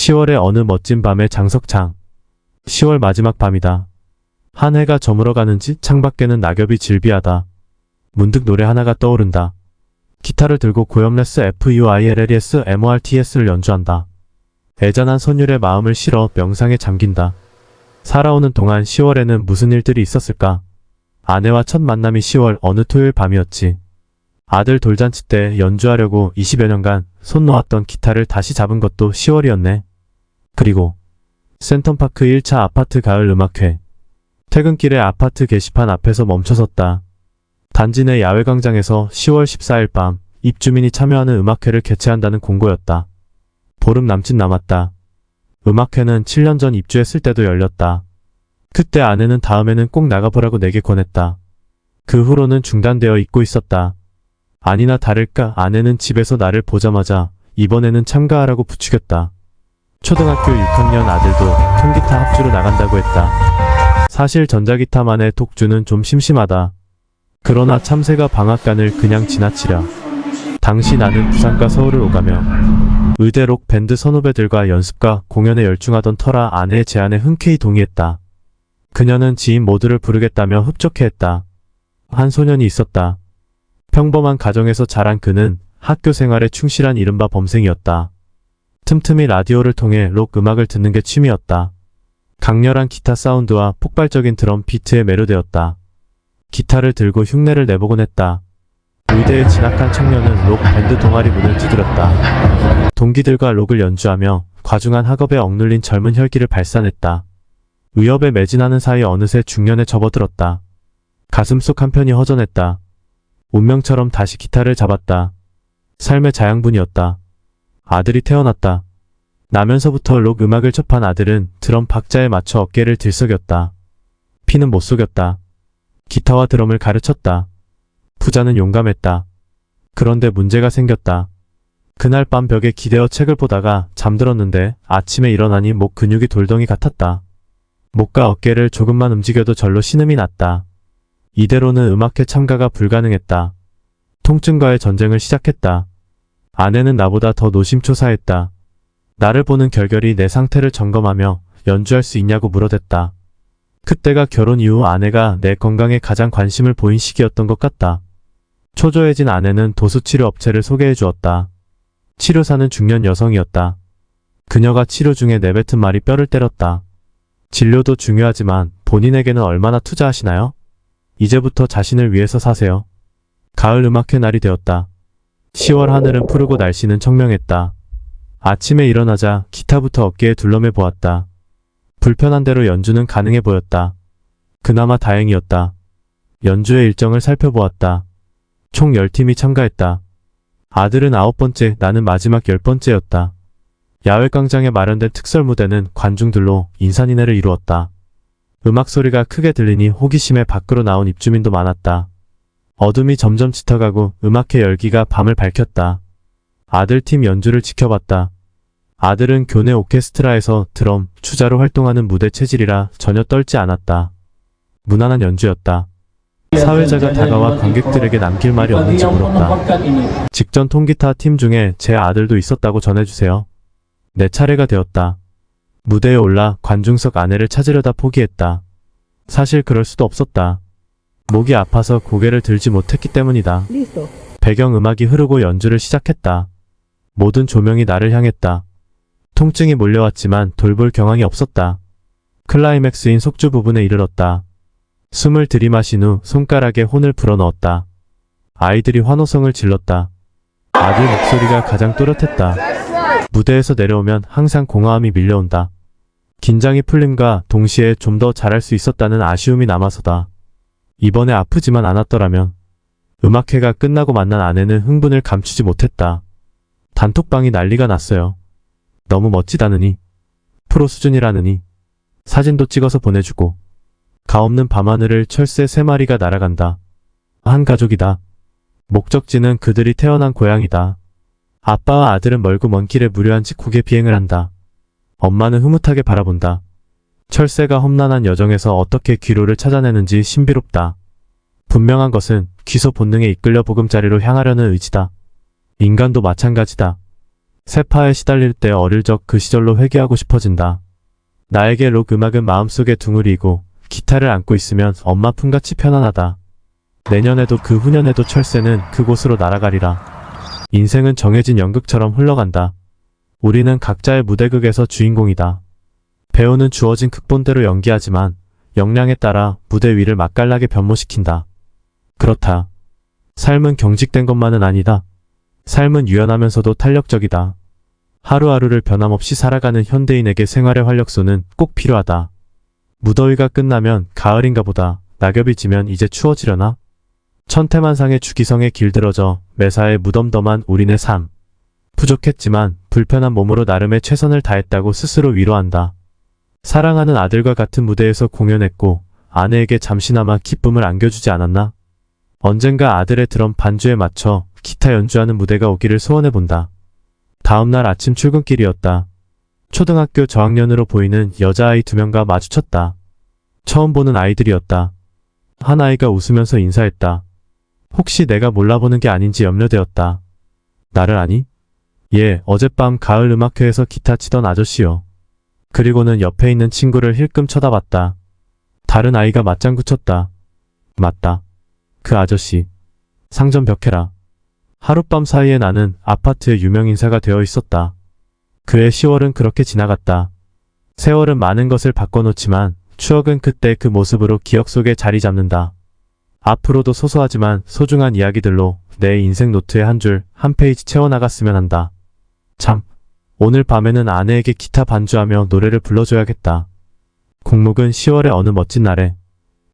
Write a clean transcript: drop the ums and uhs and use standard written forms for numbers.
10월의 어느 멋진 밤의 장석창. 10월 마지막 밤이다. 한 해가 저물어가는지 창밖에는 낙엽이 질비하다. 문득 노래 하나가 떠오른다. 기타를 들고 고염레스 FUILLES MORTS를 연주한다. 애잔한 선율의 마음을 실어 명상에 잠긴다. 살아오는 동안 10월에는 무슨 일들이 있었을까? 아내와 첫 만남이 10월 어느 토요일 밤이었지. 아들 돌잔치 때 연주하려고 20여 년간 손 놓았던 기타를 다시 잡은 것도 10월이었네. 그리고 센텀파크 1차 아파트 가을 음악회. 퇴근길에 아파트 게시판 앞에서 멈춰섰다. 단지 내 야외광장에서 10월 14일 밤 입주민이 참여하는 음악회를 개최한다는 공고였다. 보름 남짓 남았다. 음악회는 7년 전 입주했을 때도 열렸다. 그때 아내는 다음에는 꼭 나가보라고 내게 권했다. 그 후로는 중단되어 있고 있었다. 아니나 다를까 아내는 집에서 나를 보자마자 이번에는 참가하라고 부추겼다. 초등학교 6학년 아들도 통기타 합주로 나간다고 했다. 사실 전자기타만의 독주는 좀 심심하다. 그러나 참새가 방앗간을 그냥 지나치랴. 당시 나는 부산과 서울을 오가며 의대 록 밴드 선후배들과 연습과 공연에 열중하던 터라 아내의 제안에 흔쾌히 동의했다. 그녀는 지인 모두를 부르겠다며 흡족해했다. 한 소년이 있었다. 평범한 가정에서 자란 그는 학교 생활에 충실한 이른바 범생이었다. 틈틈이 라디오를 통해 록 음악을 듣는 게 취미였다. 강렬한 기타 사운드와 폭발적인 드럼 비트에 매료되었다. 기타를 들고 흉내를 내보곤 했다. 의대에 진학한 청년은 록 밴드 동아리 문을 두드렸다. 동기들과 록을 연주하며 과중한 학업에 억눌린 젊은 혈기를 발산했다. 의협에 매진하는 사이 어느새 중년에 접어들었다. 가슴속 한편이 허전했다. 운명처럼 다시 기타를 잡았다. 삶의 자양분이었다. 아들이 태어났다. 나면서부터 록 음악을 접한 아들은 드럼 박자에 맞춰 어깨를 들썩였다. 피는 못 속였다. 기타와 드럼을 가르쳤다. 부자는 용감했다. 그런데 문제가 생겼다. 그날 밤 벽에 기대어 책을 보다가 잠들었는데 아침에 일어나니 목 근육이 돌덩이 같았다. 목과 어깨를 조금만 움직여도 절로 신음이 났다. 이대로는 음악회 참가가 불가능했다. 통증과의 전쟁을 시작했다. 아내는 나보다 더 노심초사했다. 나를 보는 결결이 내 상태를 점검하며 연주할 수 있냐고 물어댔다. 그때가 결혼 이후 아내가 내 건강에 가장 관심을 보인 시기였던 것 같다. 초조해진 아내는 도수치료 업체를 소개해 주었다. 치료사는 중년 여성이었다. 그녀가 치료 중에 내뱉은 말이 뼈를 때렸다. 진료도 중요하지만 본인에게는 얼마나 투자하시나요? 이제부터 자신을 위해서 사세요. 가을 음악회 날이 되었다. 10월 하늘은 푸르고 날씨는 청명했다. 아침에 일어나자 기타부터 어깨에 둘러매 보았다. 불편한 대로 연주는 가능해 보였다. 그나마 다행이었다. 연주의 일정을 살펴보았다. 총 10팀이 참가했다. 아들은 9번째, 나는 마지막 10번째였다. 야외광장에 마련된 특설 무대는 관중들로 인산인해를 이루었다. 음악 소리가 크게 들리니 호기심에 밖으로 나온 입주민도 많았다. 어둠이 점점 짙어가고 음악회 열기가 밤을 밝혔다. 아들팀 연주를 지켜봤다. 아들은 교내 오케스트라에서 드럼, 추자로 활동하는 무대 체질이라 전혀 떨지 않았다. 무난한 연주였다. 사회자가 다가와 관객들에게 남길 말이 없는지 물었다. 직전 통기타 팀 중에 제 아들도 있었다고 전해주세요. 내 차례가 되었다. 무대에 올라 관중석 아내를 찾으려다 포기했다. 사실 그럴 수도 없었다. 목이 아파서 고개를 들지 못했기 때문이다. 배경음악이 흐르고 연주를 시작했다. 모든 조명이 나를 향했다. 통증이 몰려왔지만 돌볼 경황이 없었다. 클라이맥스인 속주 부분에 이르렀다. 숨을 들이마신 후 손가락에 혼을 불어넣었다. 아이들이 환호성을 질렀다. 아들 목소리가 가장 또렷했다. 무대에서 내려오면 항상 공허함이 밀려온다. 긴장이 풀림과 동시에 좀 더 잘할 수 있었다는 아쉬움이 남아서다. 이번에 아프지만 않았더라면. 음악회가 끝나고 만난 아내는 흥분을 감추지 못했다. 단톡방이 난리가 났어요. 너무 멋지다느니, 프로 수준이라느니, 사진도 찍어서 보내주고, 가없는 밤하늘을 철새 3마리가 날아간다. 한 가족이다. 목적지는 그들이 태어난 고향이다. 아빠와 아들은 멀고 먼 길에 무료한 직후에 비행을 한다. 엄마는 흐뭇하게 바라본다. 철새가 험난한 여정에서 어떻게 귀로를 찾아내는지 신비롭다. 분명한 것은 귀소 본능에 이끌려 보금자리로 향하려는 의지다. 인간도 마찬가지다. 세파에 시달릴 때 어릴 적 그 시절로 회귀하고 싶어진다. 나에게 록 음악은 마음속에 둥을이고 기타를 안고 있으면 엄마 품같이 편안하다. 내년에도 그 후년에도 철새는 그곳으로 날아가리라. 인생은 정해진 연극처럼 흘러간다. 우리는 각자의 무대극에서 주인공이다. 배우는 주어진 극본대로 연기하지만 역량에 따라 무대 위를 맛깔나게 변모시킨다. 그렇다. 삶은 경직된 것만은 아니다. 삶은 유연하면서도 탄력적이다. 하루하루를 변함없이 살아가는 현대인에게 생활의 활력소는 꼭 필요하다. 무더위가 끝나면 가을인가 보다. 낙엽이 지면 이제 추워지려나? 천태만상의 주기성에 길들어져 매사에 무덤덤한 우리네 삶. 부족했지만 불편한 몸으로 나름의 최선을 다했다고 스스로 위로한다. 사랑하는 아들과 같은 무대에서 공연했고 아내에게 잠시나마 기쁨을 안겨주지 않았나? 언젠가 아들의 드럼 반주에 맞춰 기타 연주하는 무대가 오기를 소원해본다. 다음날 아침 출근길이었다. 초등학교 저학년으로 보이는 여자아이 2명과 마주쳤다. 처음 보는 아이들이었다. 한 아이가 웃으면서 인사했다. 혹시 내가 몰라보는 게 아닌지 염려되었다. 나를 아니? 예, 어젯밤 가을 음악회에서 기타 치던 아저씨요. 그리고는 옆에 있는 친구를 힐끔 쳐다봤다. 다른 아이가 맞장구 쳤다. 맞다. 그 아저씨. 상점 벽해라. 하룻밤 사이에 나는 아파트의 유명인사가 되어 있었다. 그의 10월은 그렇게 지나갔다. 세월은 많은 것을 바꿔놓지만 추억은 그때 그 모습으로 기억 속에 자리 잡는다. 앞으로도 소소하지만 소중한 이야기들로 내 인생 노트에 한 페이지 채워나갔으면 한다. 참, 오늘 밤에는 아내에게 기타 반주하며 노래를 불러줘야겠다. 곡목은 10월의 어느 멋진 날에